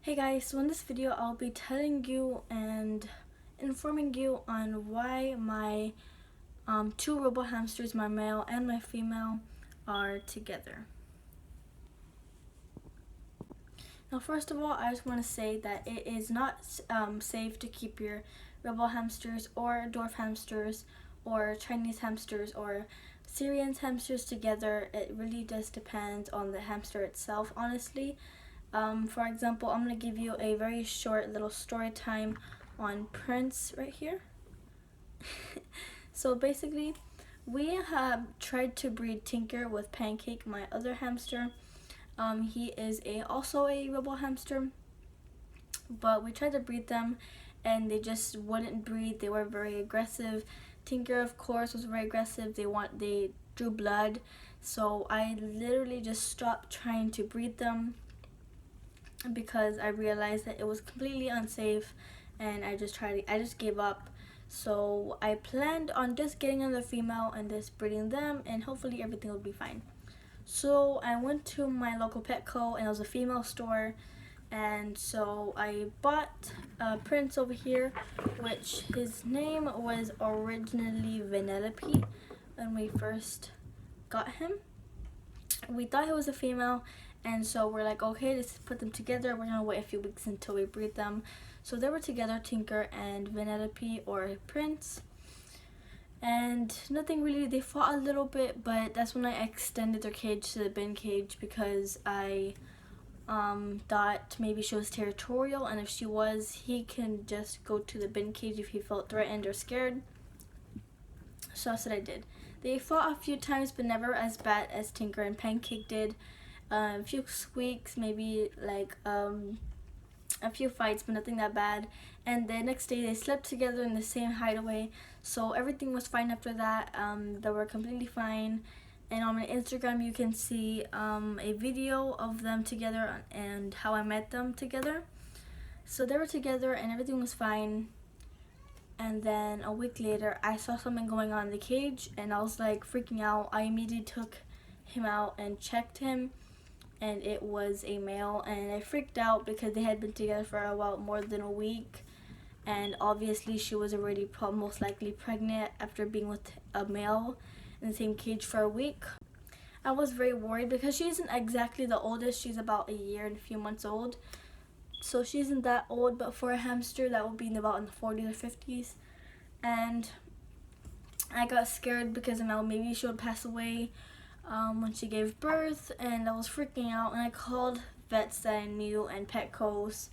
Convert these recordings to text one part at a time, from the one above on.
Hey guys, so in this video I'll be telling you and informing you on why my two robo hamsters, my male and my female, are together. Now first of all, I just want to say that it is not safe to keep your robo hamsters or dwarf hamsters or Chinese hamsters or Syrian hamsters together. It really just depends on the hamster itself, honestly. For example, I'm going to give you a very short little story time on Prince right here. So basically, we have tried to breed Tinker with Pancake, my other hamster. He is also a robo hamster, but we tried to breed them and they just wouldn't breed. They were very aggressive. Tinker, of course, was very aggressive. They drew blood, so I literally just stopped trying to breed them because I realized that it was completely unsafe, and I just gave up. So I planned on just getting another female and just breeding them, and hopefully everything will be fine. So I went to my local Petco, and it was a female store, and so I bought Prince over here, which his name was originally Vanellope when we first got him. We thought he was a female, and so we're like, okay, let's put them together. We're gonna wait a few weeks until we breed them. So they were together, Tinker and Vanellope, or Prince, and nothing really. They fought a little bit, but that's when I extended their cage to the bin cage because I thought maybe she was territorial, and if she was, he can just go to the bin cage if he felt threatened or scared. So that's what I did. They fought a few times, but never as bad as Tinker and Pancake did. A few squeaks, maybe like a few fights, but nothing that bad. And the next day they slept together in the same hideaway, so everything was fine after that. They were completely fine. And on my Instagram you can see a video of them together and how I met them together. So they were together and everything was fine. And then a week later I saw something going on in the cage and I was like freaking out. I immediately took him out and checked him, and it was a male, and I freaked out because they had been together for about more than a week, and obviously she was already most likely pregnant after being with a male in the same cage for a week. I was very worried because she isn't exactly the oldest. She's about a year and a few months old, so she isn't that old, but for a hamster that would be about in the 40s or 50s. And I got scared because maybe she would pass away when she gave birth, and I was freaking out, and I called vets that I knew and Petcos,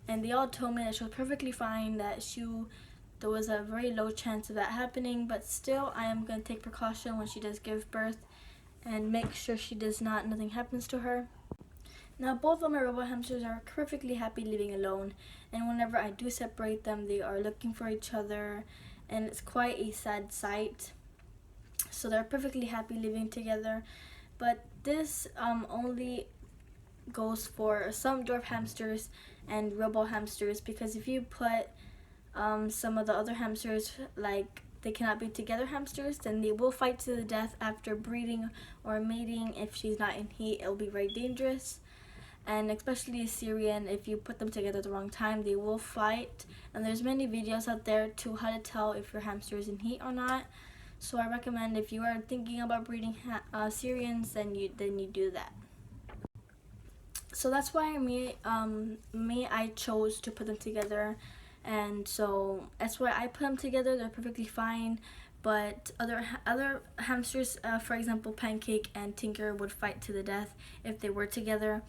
and they all told me that she was perfectly fine, that there was a very low chance of that happening, but still I am going to take precaution when she does give birth and make sure nothing happens to her. Now both of my robo hamsters are perfectly happy living alone, and whenever I do separate them they are looking for each other, and it's quite a sad sight. So they're perfectly happy living together, but this only goes for some dwarf hamsters and robo hamsters, because if you put some of the other hamsters, like they cannot be together hamsters, then they will fight to the death after breeding or mating. If she's not in heat, it'll be very dangerous. And especially a Syrian, if you put them together at the wrong time, they will fight. And there's many videos out there to how to tell if your hamster is in heat or not. So I recommend, if you are thinking about breeding Syrians, then you do that. So that's why I chose to put them together, and so that's why I put them together. They're perfectly fine. But other hamsters, for example, Pancake and Tinker, would fight to the death if they were together,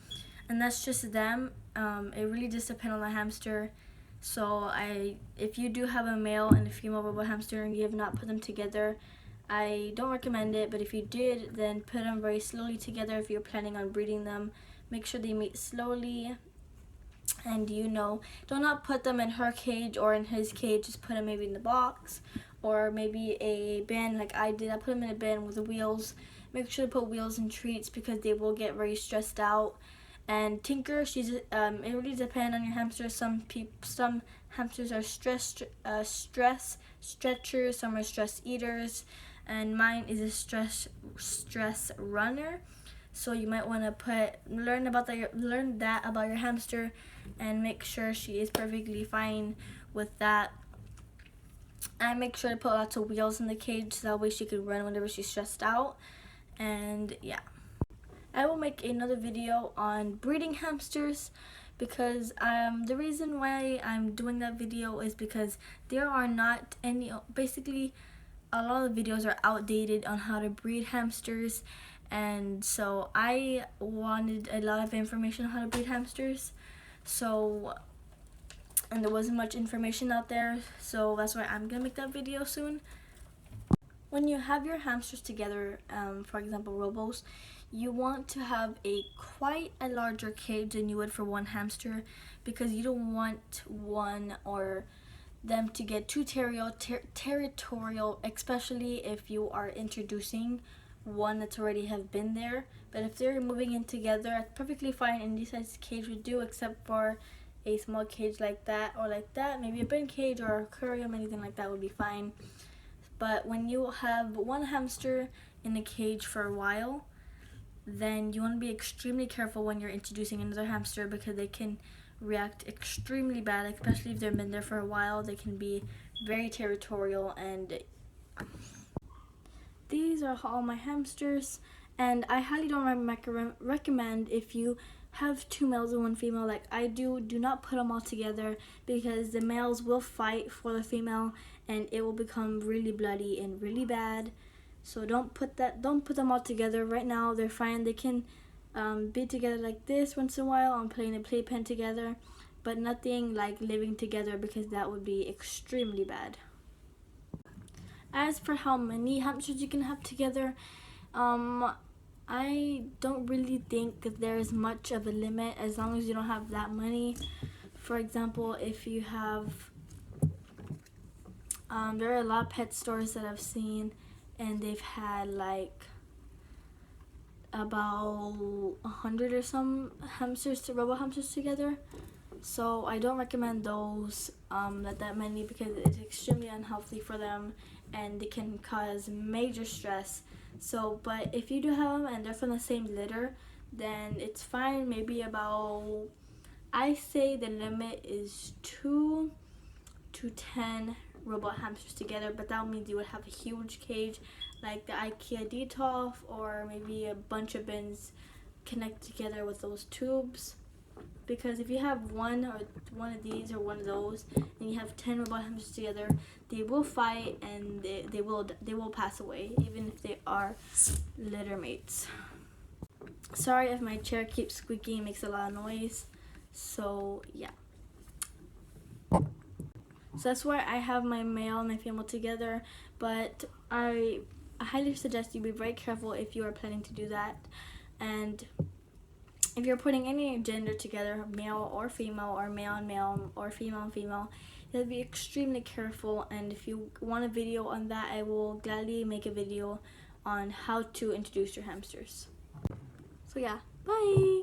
and that's just them. It really just depends on the hamster. So if you do have a male and a female robo hamster and you have not put them together, I don't recommend it. But if you did, then put them very slowly together. If you're planning on breeding them, make sure they mate slowly. And do not put them in her cage or in his cage. Just put them maybe in the box or maybe a bin like I did. I put them in a bin with the wheels. Make sure to put wheels and treats because they will get very stressed out. And Tinker, it really depends on your hamster. Some hamsters are stress stretchers, some are stress eaters, and mine is a stress runner. So you might want to learn that about your hamster, and make sure she is perfectly fine with that. And make sure to put lots of wheels in the cage so that way she can run whenever she's stressed out. And yeah, I will make another video on breeding hamsters, because the reason why I'm doing that video is because there are not any, basically a lot of videos are outdated on how to breed hamsters, and so I wanted a lot of information on how to breed hamsters, and there wasn't much information out there, so that's why I'm gonna make that video soon. When you have your hamsters together, for example robos, you want to have quite a larger cage than you would for one hamster, because you don't want one or them to get too territorial, especially if you are introducing one that's already have been there. But if they're moving in together, it's perfectly fine. Any size cage would do, except for a small cage like that or like that. Maybe a bin cage or a aquarium, anything like that would be fine. But when you have one hamster in a cage for a while, then you want to be extremely careful when you're introducing another hamster, because they can react extremely bad, especially if they've been there for a while. They can be very territorial. And these are all my hamsters, and I highly don't recommend, if you have 2 males and 1 female like I do not put them all together, because the males will fight for the female and it will become really bloody and really bad. So don't put them all together. Right now they're fine. They can be together like this once in a while and playing a playpen together, but nothing like living together, because that would be extremely bad. As for how many hamsters you can have together, I don't really think that there's much of a limit, as long as you don't have that many. For example, if you have, there are a lot of pet stores that I've seen, and they've had like about 100 or some robot hamsters together. So I don't recommend those that many, because it's extremely unhealthy for them and they can cause major stress. So, but if you do have them and they're from the same litter, then it's fine. Maybe about, I say the limit is 2 to 10 robot hamsters together, but that means you would have a huge cage like the IKEA Detolf, or maybe a bunch of bins connected together with those tubes. Because if you have one of these or one of those, and you have 10 robot hamsters together, they will fight and they will pass away, even if they are litter mates. Sorry if my chair keeps squeaking, it makes a lot of noise. So yeah. So that's why I have my male and my female together, but I highly suggest you be very careful if you are planning to do that. And if you're putting any gender together, male or female, or male and male, or female and female, you have to be extremely careful. And if you want a video on that, I will gladly make a video on how to introduce your hamsters. So yeah, bye!